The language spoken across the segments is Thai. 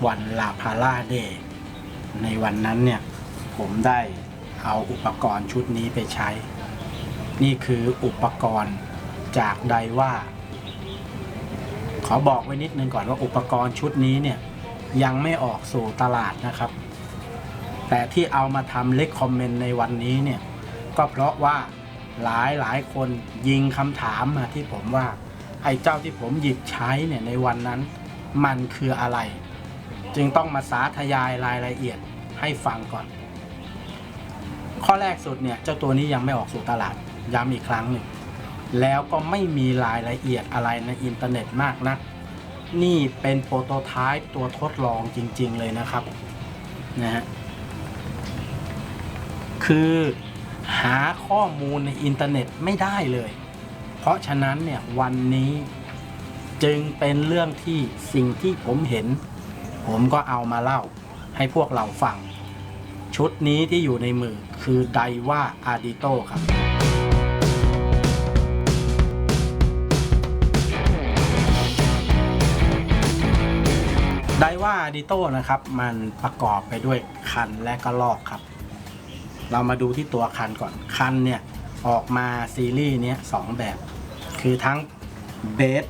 วันลาพาร่าเดย์ในวันนั้นเนี่ยผมได้เอาอุปกรณ์ชุดนี้ไปใช้ นี่คืออุปกรณ์จากไดว่าขอบอกไว้นิดนึงก่อนว่าอุปกรณ์ชุดนี้เนี่ยยังไม่ออกสู่ตลาดนะครับแต่ที่เอามาทำเลคคอมเมนต์ในวันนี้เนี่ยก็เพราะว่าหลายคนยิงคำถามมาที่ผมว่าไอ้เจ้าที่ผมหยิบใช้เนี่ยในวันนั้นมันคืออะไรจึงต้องมาสาธยายรายละเอียดให้ฟังก่อนข้อแรกสุดเนี่ยเจ้าตัวนี้ยังไม่ออกสู่ตลาดย้ำอีกครั้งหนึ่งแล้วก็ไม่มีรายละเอียดอะไรในอินเทอร์เน็ตมากนักนี่เป็นโปรโตไทป์ตัวทดลองจริงๆเลยนะครับนะฮะคือหาข้อมูลในอินเทอร์เน็ตไม่ได้เลยเพราะฉะนั้นเนี่ยวันนี้จึงเป็นเรื่องที่สิ่งที่ผมเห็นผมก็เอามาเล่าให้พวกเราฟังชุดนี้ที่อยู่ในมือคือไดว่าอาร์ดิโตครับไดว่าอาร์ดิโตนะครับมันประกอบไปด้วยคันและก็ลอกครับเรามาดูที่ตัวคันก่อนคันเนี่ยออกมาซีรีส์นี้2แบบคือทั้งเบส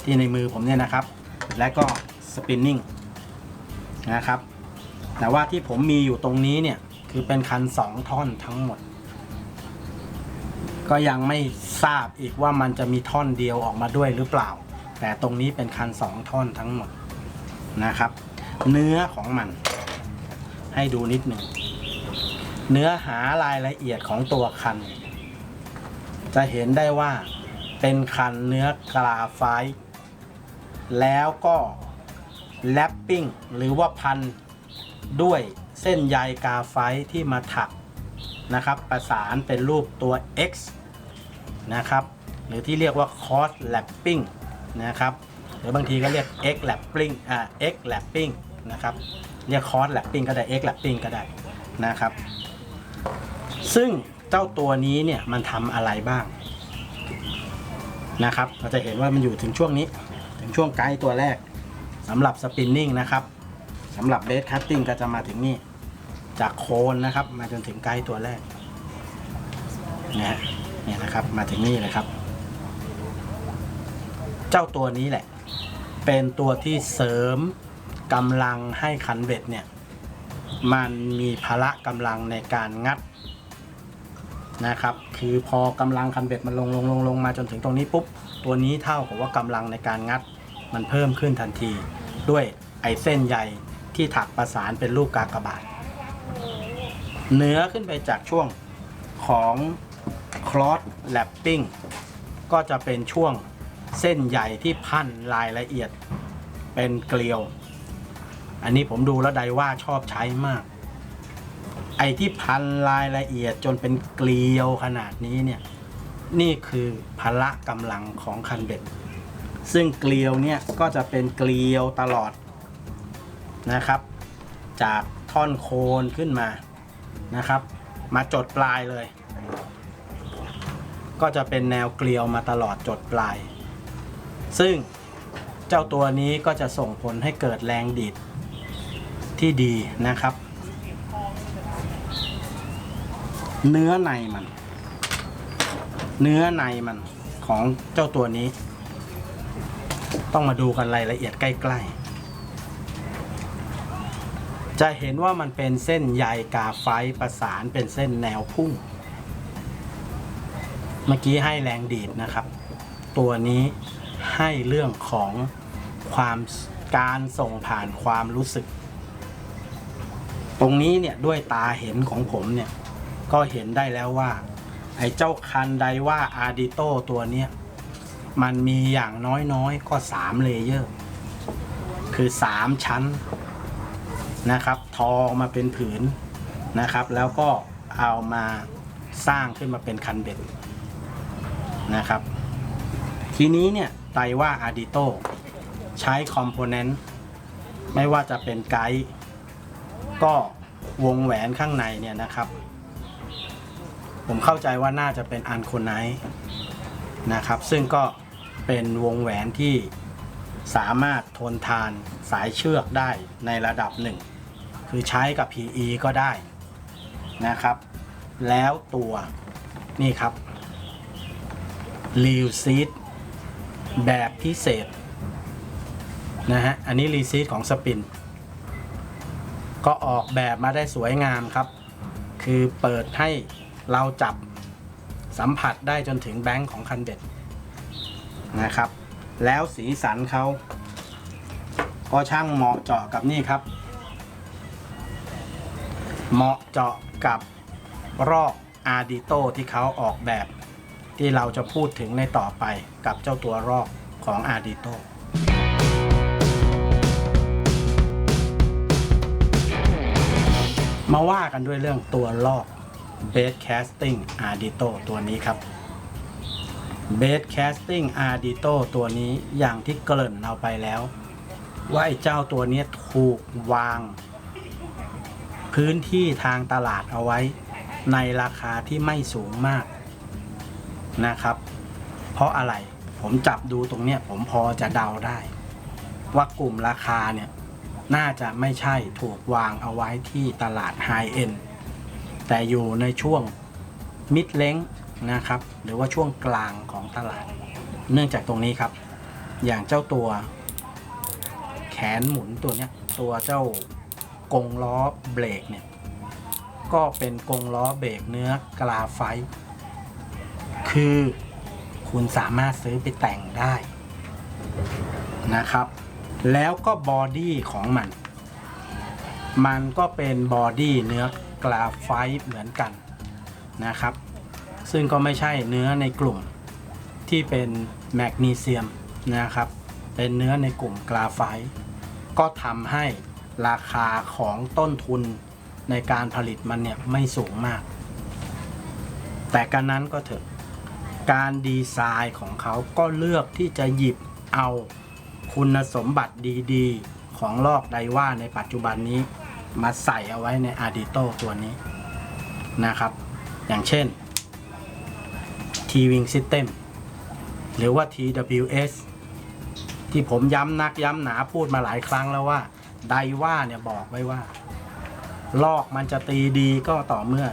ที่ในมือผมเนี่ยนะครับและก็สปินนิ่งนะครับแต่ว่าที่ผมมีอยู่ตรงนี้เนี่ยคือเป็นคัน2ท่อนทั้งหมดก็ยังไม่ทราบอีกว่ามันจะมีท่อนเดียวออกมาด้วยหรือเปล่าแต่ตรงนี้เป็นคัน2ท่อนทั้งหมดนะครับเนื้อของมันให้ดูนิดหนึ่งเนื้อหารายละเอียดของตัวคันจะเห็นได้ว่าเป็นคันเนื้อกราไฟต์แล้วก็แรปปิ้งหรือว่าพันด้วยเส้นใยกราไฟต์ที่มาถักนะครับประสานเป็นรูปตัว X นะครับหรือที่เรียกว่า cross lapping นะครับหรือบางทีก็เรียก X lapping X lapping นะครับเรียก cross lapping ก็ได้ X lapping ก็ได้นะครับซึ่งเจ้าตัวนี้เนี่ยมันทำอะไรบ้างนะครับเราจะเห็นว่ามันอยู่ถึงช่วงนี้ถึงช่วงไกด์ตัวแรกสำหรับสปินนิ่งนะครับสำหรับเบสคัตติ้งก็จะมาถึงนี่จากโคนนะครับมาจนถึงไกด์ตัวแรกเนี่ยนะครับมาถึงนี่เลยครับเจ้าตัวนี้แหละเป็นตัวที่เสริมกำลังให้คันเบ็ดเนี่ยมันมีพละกำลังในการงัดนะครับคือพอกำลังคันเบ็ดมันลงมาจนถึงตรงนี้ปุ๊บตัวนี้เท่ากับว่ากำลังในการงัดมันเพิ่มขึ้นทันทีด้วยไอเส้นใยที่ถักประสานเป็นรูปกากบาทเหนือขึ้นไปจากช่วงของ cross lapping ก็จะเป็นช่วงเส้นใยที่พันรายละเอียดเป็นเกลียวอันนี้ผมดูแล้วไดว่าชอบใช้มากไอ้ที่พันรายละเอียดจนเป็นเกลียวขนาดนี้เนี่ยนี่คือพละกำลังของคันเบ็ดซึ่งเกลียวเนี่ยก็จะเป็นเกลียวตลอดนะครับจากท่อนโคนขึ้นมานะครับมาจดปลายเลยก็จะเป็นแนวเกลียวมาตลอดจดปลายซึ่งเจ้าตัวนี้ก็จะส่งผลให้เกิดแรงดีดที่ดีนะครับเนื้อในมันของเจ้าตัวนี้ต้องมาดูกันรายละเอียดใกล้ๆจะเห็นว่ามันเป็นเส้นใยกาไฟประสานเป็นเส้นแนวพุ่งเมื่อกี้ให้แรงดีดนะครับตัวนี้ให้เรื่องของการส่งผ่านความรู้สึกตรงนี้เนี่ยด้วยตาเห็นของผมเนี่ยก็เห็นได้แล้วว่าไอ้เจ้าคันไดว่าอาร์ดิโตตัวเนี้ยมันมีอย่างน้อยๆก็3เลเยอร์คือ3ชั้นนะครับทอมาเป็นผืนนะครับแล้วก็เอามาสร้างขึ้นมาเป็นคันเบ็ดนะครับทีนี้เนี่ยไดว่าอาร์ดิโตใช้คอมโพเนนต์ไม่ว่าจะเป็นไกด์ก็วงแหวนข้างในเนี่ยนะครับผมเข้าใจว่าน่าจะเป็นอันโคไนท์นะครับซึ่งก็เป็นวงแหวนที่ สามารถทนทานสายเชือกได้ในระดับหนึ่งคือใช้กับ PE ก็ได้นะครับแล้วตัวนี่ครับรีลซีดแบบพิเศษนะฮะอันนี้รีซีดของสปินก็ออกแบบมาได้สวยงามครับคือเปิดให้เราจับสัมผัสได้จนถึงแบงค์ของคันเบ็ดนะครับแล้วสีสันเขาก็ช่างเหมาะเจาะกับนี่ครับเหมาะเจาะกับรอกอาร์ดิโตที่เขาออกแบบที่เราจะพูดถึงในต่อไปกับเจ้าตัวรอกของอาร์ดิโตมาว่ากันด้วยเรื่องตัวลอก Bass Casting Ardito ตัวนี้ครับ Bass Casting Ardito ตัวนี้อย่างที่เกริ่นเอาไปแล้วว่าไอ้เจ้าตัวนี้ถูกวางพื้นที่ทางตลาดเอาไว้ในราคาที่ไม่สูงมากนะครับเพราะอะไรผมจับดูตรงเนี้ยผมพอจะเดาได้ว่ากลุ่มราคาเนี่ยน่าจะไม่ใช่ถูกวางเอาไว้ที่ตลาดไฮเอ็นด์แต่อยู่ในช่วงมิดเลนจ์นะครับหรือว่าช่วงกลางของตลาดเนื่องจากตรงนี้ครับอย่างเจ้าตัวแขนหมุนตัวเนี้ยตัวเจ้ากงล้อเบรกเนี่ยก็เป็นกงล้อเบรกเนื้อกราไฟต์คือคุณสามารถซื้อไปแต่งได้นะครับแล้วก็บอดี้ของมันก็เป็นบอดี้เนื้อกราไฟต์เหมือนกันนะครับซึ่งก็ไม่ใช่เนื้อในกลุ่มที่เป็นแมกนีเซียมนะครับเป็นเนื้อในกลุ่มกราไฟต์ก็ทำให้ราคาของต้นทุนในการผลิตมันเนี่ยไม่สูงมากแต่การนั้นก็เถอะการดีไซน์ของเขาก็เลือกที่จะหยิบเอาคุณสมบัติดีๆของลอกไดว่าในปัจจุบันนี้มาใส่เอาไว้ใน Ardito ตัวนี้นะครับอย่างเช่น T-Wing System หรือว่า TWS ที่ผมย้ำนักย้ำหนาพูดมาหลายครั้งแล้วว่าไดว่าเนี่ยบอกไว้ว่าลอกมันจะตีดีก็ต่อเมื่อ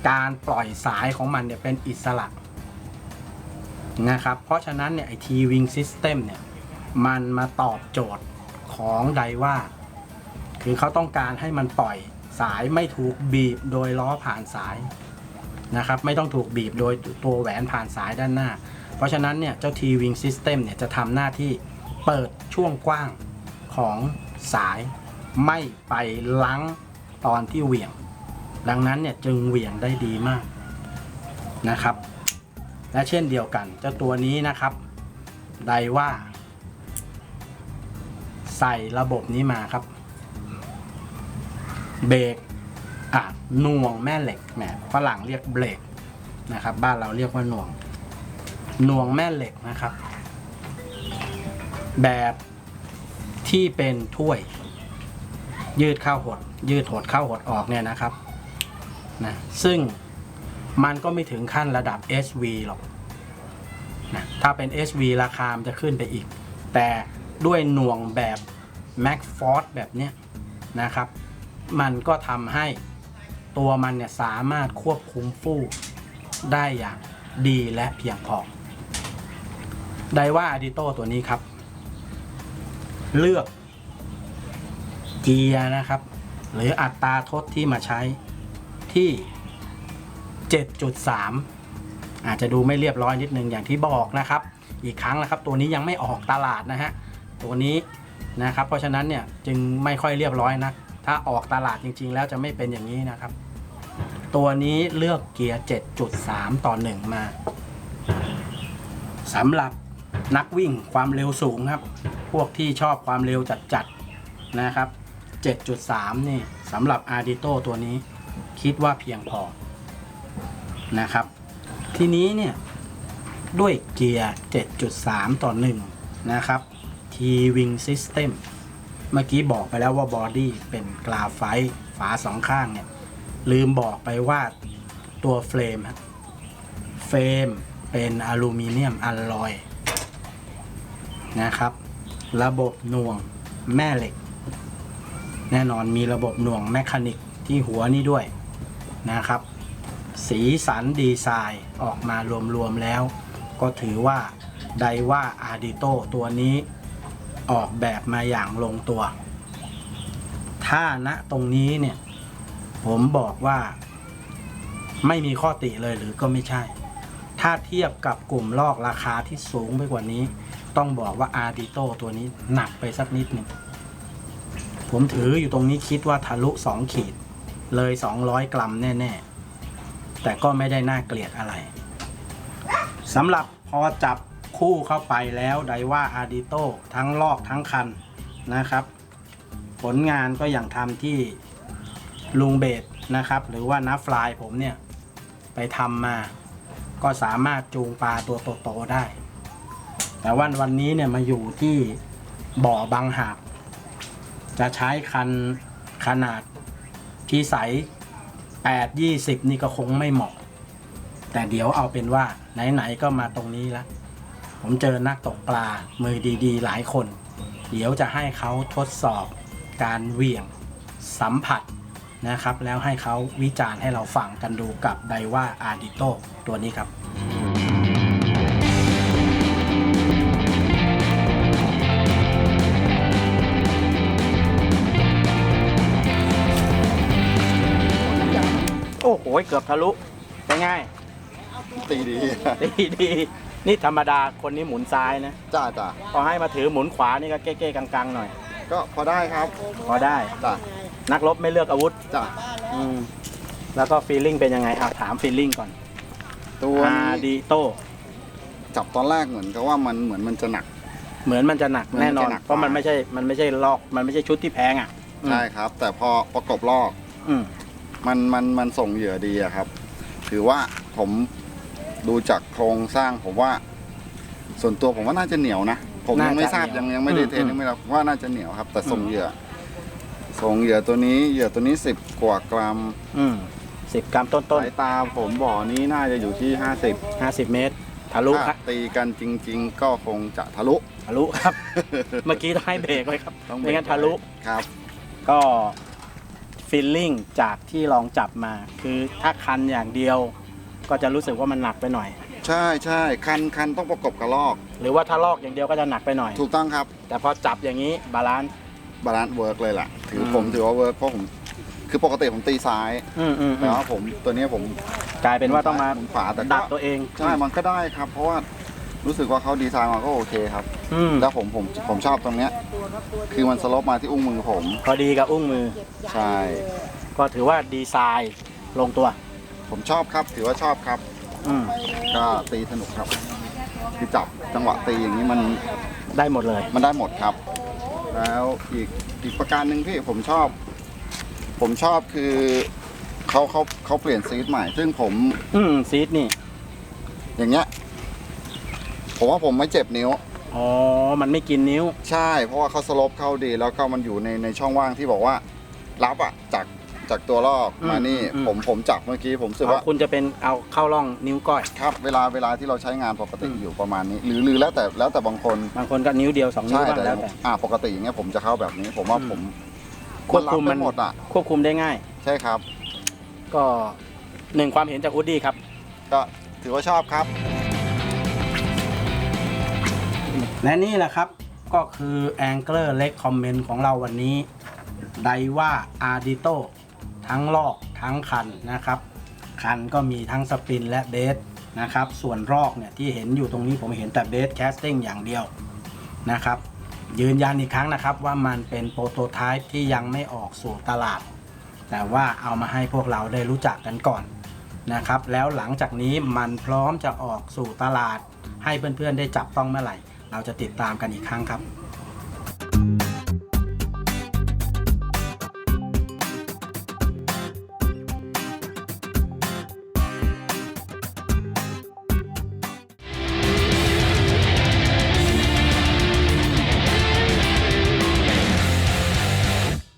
การปล่อยสายของมันเนี่ยเป็นอิสระนะครับเพราะฉะนั้นเนี่ยไอ้ T-Wing System เนี่ยมันมาตอบโจทย์ของไดว่าคือเขาต้องการให้มันปล่อยสายไม่ถูกบีบโดยล้อผ่านสายนะครับไม่ต้องถูกบีบโดยตัวแหวนผ่านสายด้านหน้าเพราะฉะนั้นเนี่ยเจ้า T-Wing System เนี่ยจะทำหน้าที่เปิดช่วงกว้างของสายไม่ไปลั้งตอนที่เหวี่ยงดังนั้นเนี่ยจึงเหวี่ยงได้ดีมากนะครับและเช่นเดียวกันเจ้าตัวนี้นะครับไดว่าใส่ระบบนี้มาครับเบรกหน่วงแม่เหล็กแหมฝรั่งเรียกเบรกนะครับบ้านเราเรียกว่าหน่วงแม่เหล็กนะครับแบบที่เป็นถ้วยยืดเข้าหดยืดหดเข้าหดออกเนี่ยนะครับนะซึ่งมันก็ไม่ถึงขั้นระดับ SV หรอกนะถ้าเป็น SV ราคามันจะขึ้นไปอีกแต่ด้วยหน่วงแบบ Max Force แบบเนี้ยนะครับมันก็ทำให้ตัวมันเนี่ยสามารถควบคุมฟู่ได้อย่างดีและเพียงพอไดว่า Ardito ตัวนี้ครับเลือกเกียร์นะครับหรืออัตราทดที่มาใช้ที่ 7.3 อาจจะดูไม่เรียบร้อยนิดนึงอย่างที่บอกนะครับอีกครั้งนะครับตัวนี้ยังไม่ออกตลาดนะฮะตัวนี้นะครับเพราะฉะนั้นเนี่ยจึงไม่ค่อยเรียบร้อยนะถ้าออกตลาดจริงๆแล้วจะไม่เป็นอย่างนี้นะครับตัวนี้เลือกเกียร์ 7.3 ต่อ 1 มาสำหรับนักวิ่งความเร็วสูงครับพวกที่ชอบความเร็วจัดๆนะครับ 7.3 นี่สำหรับ Ardito ตัวนี้คิดว่าเพียงพอนะครับทีนี้เนี่ยด้วยเกียร์ 7.3 ต่อ 1 นะครับ T-Wing System เมื่อกี้บอกไปแล้วว่าบอดี้เป็นกราไฟต์ฝาสองข้างเนี่ยลืมบอกไปว่าตัวเฟรมเป็นอลูมิเนียมอลลอยนะครับ ระบบหน่วงแม่เหล็กแน่นอนมีระบบหน่วงแมคานิกที่หัวนี้ด้วยนะครับสีสันดีไซน์ออกมารวมๆแล้วก็ถือว่าไดว่าอาร์ดิโตตัวนี้ออกแบบมาอย่างลงตัวถ้าณตรงนี้เนี่ยผมบอกว่าไม่มีข้อติเลยหรือก็ไม่ใช่ถ้าเทียบกับกลุ่มลอกราคาที่สูงไปกว่านี้ต้องบอกว่าอาร์ดิโตตัวนี้หนักไปสักนิดหนึ่งผมถืออยู่ตรงนี้คิดว่าทะลุ2ขีดเลย200 กรัมแน่ๆแต่ก็ไม่ได้น่าเกลียดอะไรสำหรับพอจับคู่เข้าไปแล้วไดว่าอาร์ดิโตทั้งลอกทั้งคันนะครับผลงานก็อย่างทำที่ลุงเบสนะครับหรือว่าน้าฟลายผมเนี่ยไปทำมาก็สามารถจูงปลาตัวโตๆได้แต่วันนี้เนี่ยมาอยู่ที่บ่อบางหาบจะใช้คันขนาดที่ใส8-20นี่ก็คงไม่เหมาะแต่เดี๋ยวเอาเป็นว่าไหนๆก็มาตรงนี้แล้วผมเจอนักตกปลามือดีๆหลายคนเดี๋ยวจะให้เขาทดสอบการเหวี่ยงสัมผัสนะครับแล้วให้เขาวิจารณ์ให้เราฟังกันดูกับไดว่าอาร์ดิโตตัวนี้ครับโอ้โหเกือบทะลุเป็นไงตีดีนี่ธรรมดาคนนี้หมุนซ้ายนะจ้าพอให้มาถือหมุนขวานี่ก็เก้ๆกังๆหน่อยก็พอได้ครับพอได้จ้านักรบไม่เลือกอาวุธจ้าแล้วก็ฟีลลิ่งเป็นยังไงถามฟีลลิ่งก่อนตัวอาร์ดิโตจับตอนแรกเหมือนกับว่ามันจะหนักแน่นอนเพราะมันไม่ใช่ลอกมันไม่ใช่ชุดที่แพงอ่ะใช่ครับแต่พอประกบลอกมันส่งเหยื่อดีอะครับถือว่าผมดูจากโครงสร้างผมว่าส่วนตัวผมว่าน่าจะเหนียวนะผมยังไม่ทราบยังไม่ได้เทสยังไม่รับว่าน่าจะเหนียวครับแต่ส่งเหยื่อตัวนี้10 กว่ากรัม10 กรัมต้นสายตาผมบ่อนี้น่าจะอยู่ที่50 เมตรทะลุครับตีกันจริงๆก็คงจะทะลุครับ เมื่อกี้ต้องให้เบรกไว้ครับไม่งั้นทะลุครับก็ฟีลลิ่งจากที่ลองจับมาคือถ้าคันอย่างเดียวก็จะรู้สึกว่ามันหนักไปหน่อยใช่คันต้องประกบกับลอกหรือว่าถ้าลอกอย่างเดียวก็จะหนักไปหน่อยถูกต้องครับแต่พอจับอย่างนี้บาลานซ์เวิร์กเลยแหละผมถือว่าเวิร์กเพราะผมคือปกติผมตีซ้ายแต่ว่าผมตัวนี้ผมกลายเป็นว่าต้องมาขวาแต่ดักตัวเองใช่มันก็ได้ครับเพราะว่ารู้สึกว่าเขาดีไซน์มาก็โอเคครับแล้วผมชอบตรงเนี้ยคือมันสโลปมาที่อุ้งมือผมพอดีกับอุ้งมือใช่ก็ถือว่าดีไซน์ลงตัวผมชอบครับถือว่าชอบครับก็ตีสนุกครับคือจับจังหวะตีอย่างนี้มันได้หมดเลยมันได้หมดครับแล้วอีกประการหนึ่งที่ผมชอบคือเขาเปลี่ยนซีดใหม่ซึ่งผมซีดนี่อย่างเงี้ยผมว่าผมไม่เจ็บนิ้วอ๋อมันไม่กินนิ้วใช่เพราะว่าเขาสโลปเข้าดีแล้วก็มันอยู่ในช่องว่างที่บอกว่ารับอ่ะจากตัวลอกมานี่ผมจับเมื่อกี้ผมรู้สึกว่าคุณจะเป็นเอาเข้าร่องนิ้วก้อยครับเวลาที่เราใช้งานปกติอยู่ประมาณนี้หรือแล้วแต่บางคนก็นิ้วเดียว2 นิ้วบ้างแล้วแต่ปกติอย่างเงี้ยผมจะเข้าแบบนี้ผมว่าผมควบคุมมันหมดอ่ะควบคุมได้ง่ายใช่ครับก็1ความเห็นจากอูดดี้ครับก็ถือว่าชอบครับและนี่แหละครับก็คือ Angler Recommend ของเราวันนี้ไดว่าอาร์ดิโตทั้งลอกทั้งคันนะครับคันก็มีทั้งสปินและเบสนะครับส่วนรอกเนี่ยที่เห็นอยู่ตรงนี้ผมเห็นแต่เบสแคสติ้งอย่างเดียวนะครับยืนยันอีกครั้งนะครับว่ามันเป็นโปรโตไทป์ที่ยังไม่ออกสู่ตลาดแต่ว่าเอามาให้พวกเราได้รู้จักกันก่อนนะครับแล้วหลังจากนี้มันพร้อมจะออกสู่ตลาดให้เพื่อนๆได้จับต้องเมื่อไหร่เราจะติดตามกันอีกครั้งครับ